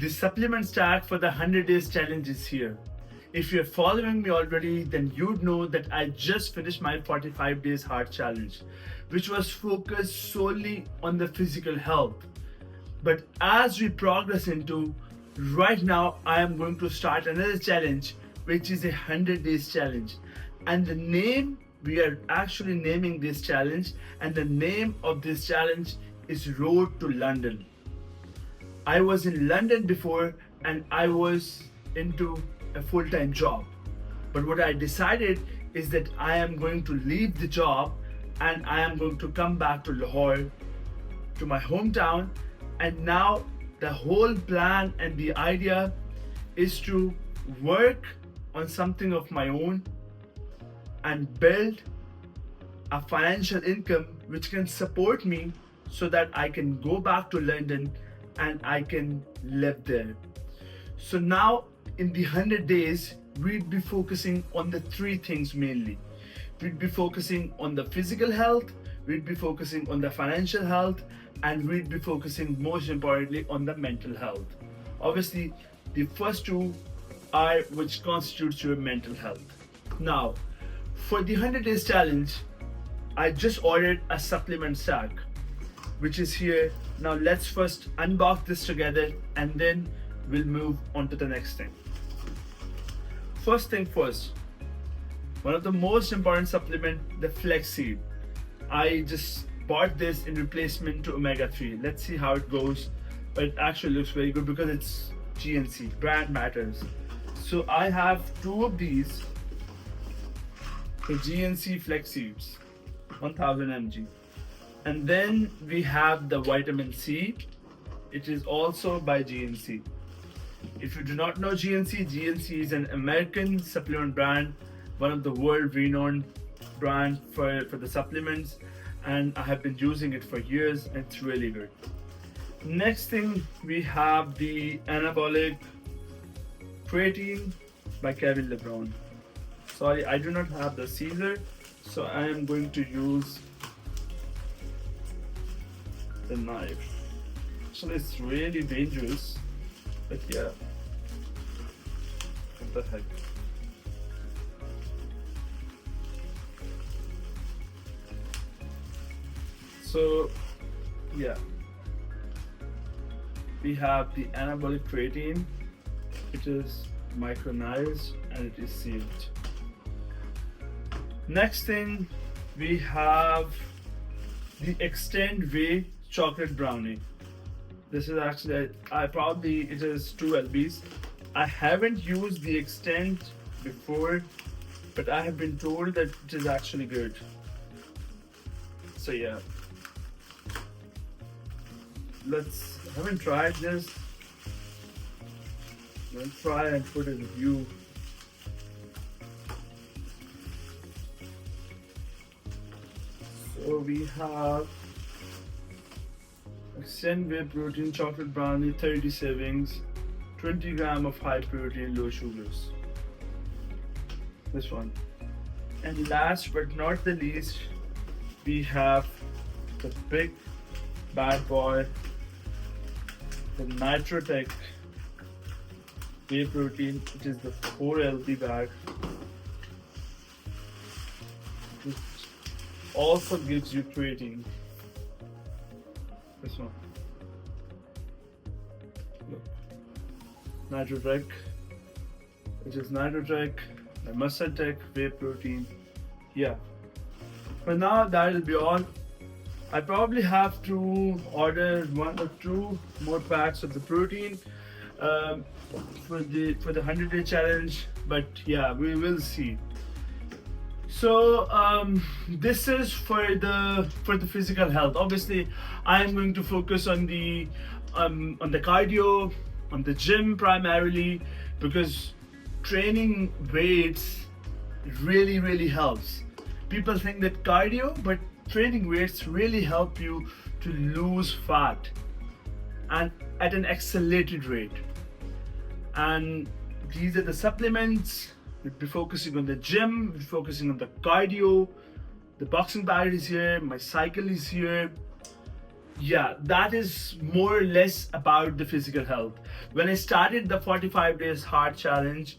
The supplement stack for the 100 days challenge is here. If you're following me already, then you'd know that I just finished my 45 days heart challenge, which was focused solely on the physical health. But as we progress into right now, I am going to start another challenge, which is a 100 days challenge. And the name we are actually naming this challenge, and the name of this challenge is Road to London. I was in London before and I was into a full-time job. But what I decided is that I am going to leave the job and I am going to come back to Lahore, to my hometown. And now the whole plan and the idea is to work on something of my own and build a financial income which can support me so that I can go back to London and I can live there. So now in the 100 days, we'd be focusing on the three things mainly. We'd be focusing on the physical health, we'd be focusing on the financial health, and we'd be focusing most importantly on the mental health. Obviously, the first two are which constitutes your mental health. Now, for the 100 days challenge, I just ordered a supplement stack, which is here. Now let's first unbox this together and then we'll move on to the next thing. First thing first, one of the most important supplement, the flaxseed. I just bought this in replacement to omega-3. Let's see how it goes, but it actually looks very good because it's GNC, brand matters. So I have two of these, the GNC flaxseeds, 1000 mg. And then we have the vitamin C. It is also by GNC. If you do not know GNC is an American supplement brand, one of the world-renowned brands for the supplements, and I have been using it for years and it's really good. Next thing, we have the anabolic creatine by Kevin LeBron. Sorry, I do not have the Caesar, so I am going to use the knife. So it's really dangerous, but yeah, what the heck. So yeah, we have the anabolic creatine. It is micronized and it is sealed. Next thing, we have the Extend Way chocolate brownie. This is actually, it is 2 lbs. I haven't used the Extend before, but I have been told that it is actually good. So yeah, haven't tried this. Let's try and put a review. So we have Extend Whey Protein Chocolate Brownie, 30 servings, 20 gram of high protein, low sugars. This one. And last but not the least, we have the big bad boy, the Nitrotech Whey Protein. It is the 4 lb bag. It also gives you creatine. This one. Look. Nitrotech. It is Nitrotech, the Muscle-Tech Whey Protein. Yeah. But now that will be all. I probably have to order 1 or 2 more packs of the protein for the 100-day challenge. But yeah, we will see. So this is for the physical health. Obviously, I am going to focus on the cardio, on the gym primarily, because training weights really helps. People think that cardio, but training weights really help you to lose fat and at an accelerated rate. And these are the supplements. We'll be focusing on the gym, we'll be focusing on the cardio. The boxing bag is here, my cycle is here. Yeah, that is more or less about the physical health. When I started the 45 days hard challenge,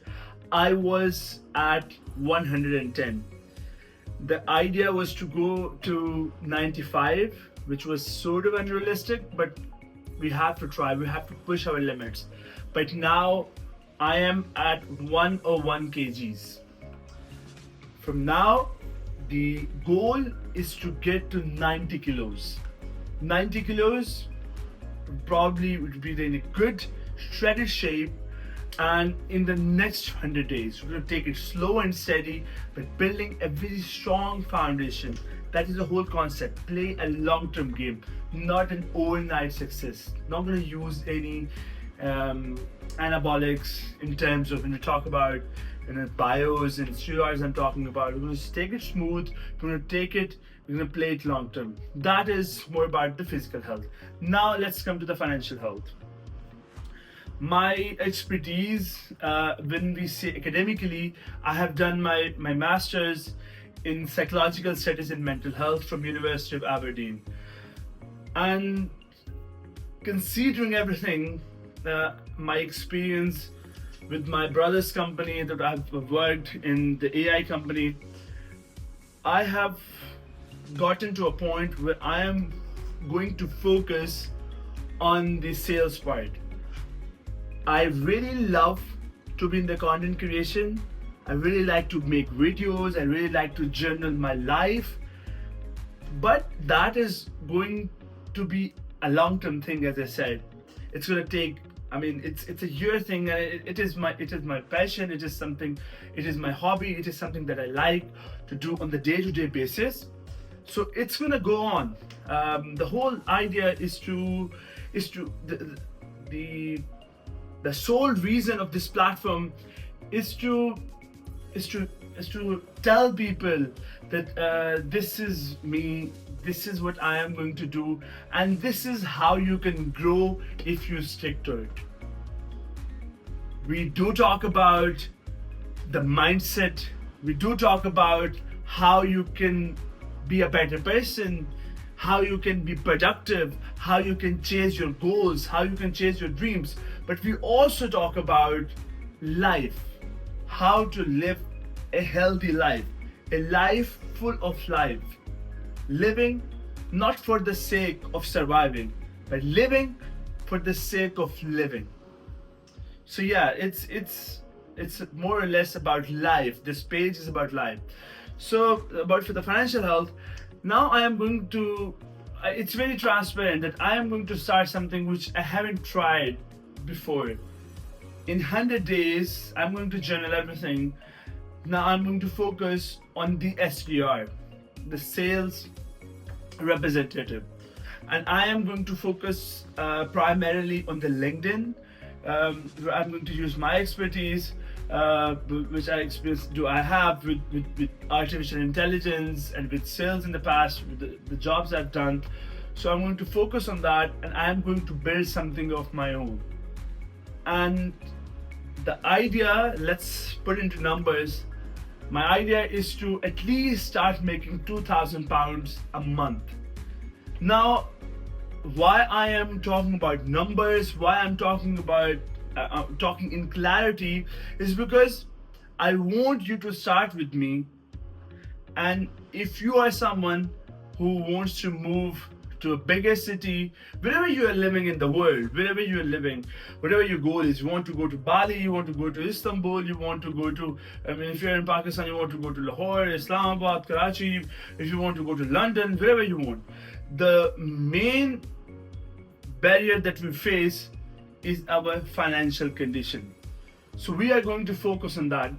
I was at 110. The idea was to go to 95, which was sort of unrealistic, but we have to try, we have to push our limits. But now I am at 101 kgs. From now, the goal is to get to 90 kilos. 90 kilos probably would be in a good shredded shape, and in the next 100 days we're going to take it slow and steady, but building a very strong foundation. That is the whole concept. Play a long-term game, not an overnight success. Not going to use any anabolics in terms of when we talk about bios and steroids. I'm talking about we're going to take it smooth, we're going to take it, we're going to play it long term. That is more about the physical health. Now let's come to the financial health. My expertise, when we say academically, I have done my master's in psychological studies and mental health from University of Aberdeen. And considering everything, my experience with my brother's company that I've worked in, the AI company, I have gotten to a point where I am going to focus on the sales part. I really love to be in the content creation. I really like to make videos. I really like to journal my life. But that is going to be a long-term thing, as I said. It's going to take, I mean, it's a year thing, and it is my passion. It is something, it is my hobby. It is something that I like to do on the day-to-day basis. So it's gonna go on. The whole idea is to the sole reason of this platform is to tell people that this is me, this is what I am going to do, and this is how you can grow if you stick to it. We do talk about the mindset, we do talk about how you can be a better person, how you can be productive, how you can chase your goals, how you can chase your dreams. But we also talk about life, how to live a healthy life, a life full of life. Living not for the sake of surviving, but living for the sake of living. So yeah, it's more or less about life. This page is about life. So about for the financial health, now I am going to, it's very transparent that I am going to start something which I haven't tried before. In 100 days, I'm going to journal everything. Now I'm going to focus on the SDR, the sales representative. And I am going to focus primarily on the LinkedIn. I'm going to use my expertise, which I have with artificial intelligence and with sales in the past, with the jobs I've done. So I'm going to focus on that, and I'm going to build something of my own. And the idea, let's put into numbers, my idea is to at least start making £2,000 a month. Now, why I am talking about numbers, why I'm talking about talking in clarity, is because I want you to start with me. And if you are someone who wants to move to a bigger city, wherever you are living in the world, wherever you are living, whatever your goal is, you want to go to Bali, you want to go to Istanbul, you want to go to, I mean, if you're in Pakistan, you want to go to Lahore, Islamabad, Karachi, if you want to go to London, wherever you want. The main barrier that we face is our financial condition. So we are going to focus on that.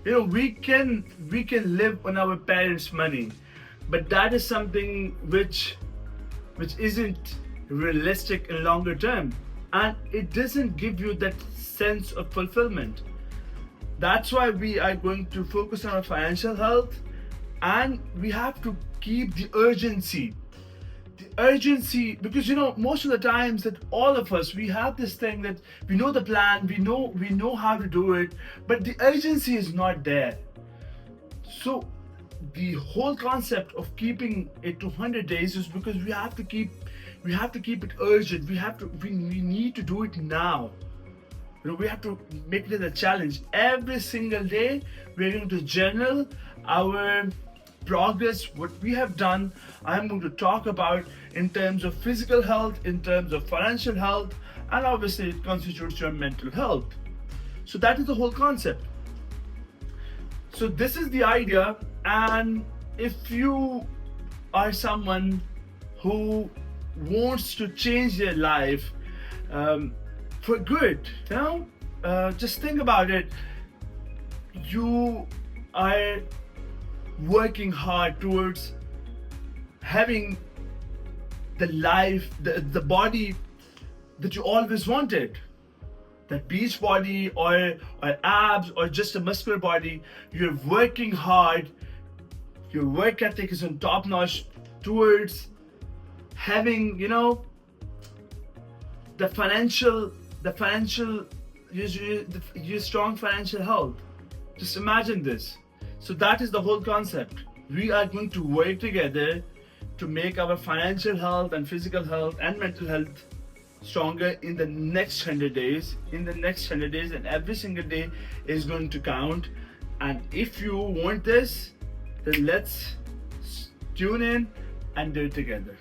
You know, we can live on our parents' money, but that is something which isn't realistic in longer term, and it doesn't give you that sense of fulfillment. That's why we are going to focus on our financial health, and we have to keep the urgency, because, you know, most of the times that all of us, we have this thing that we know the plan, we know how to do it, but the urgency is not there. So the whole concept of keeping it to 100 days is because we have to keep we have to keep it urgent. We need to do it now. We have to make it a challenge. Every single day, we're going to journal our progress, what we have done. I'm going to talk about in terms of physical health, in terms of financial health, and obviously it constitutes your mental health. So that is the whole concept. So this is the idea, and if you are someone who wants to change their life for good, just think about it. You are working hard towards having the life, the body that you always wanted. That beach body or abs or just a muscular body. You're working hard. Your work ethic is on top notch towards having, the financial, your strong financial health. Just imagine this. So that is the whole concept. We are going to work together to make our financial health and physical health and mental health stronger in the next 100 days. And every single day is going to count. And if you want this, then let's tune in and do it together.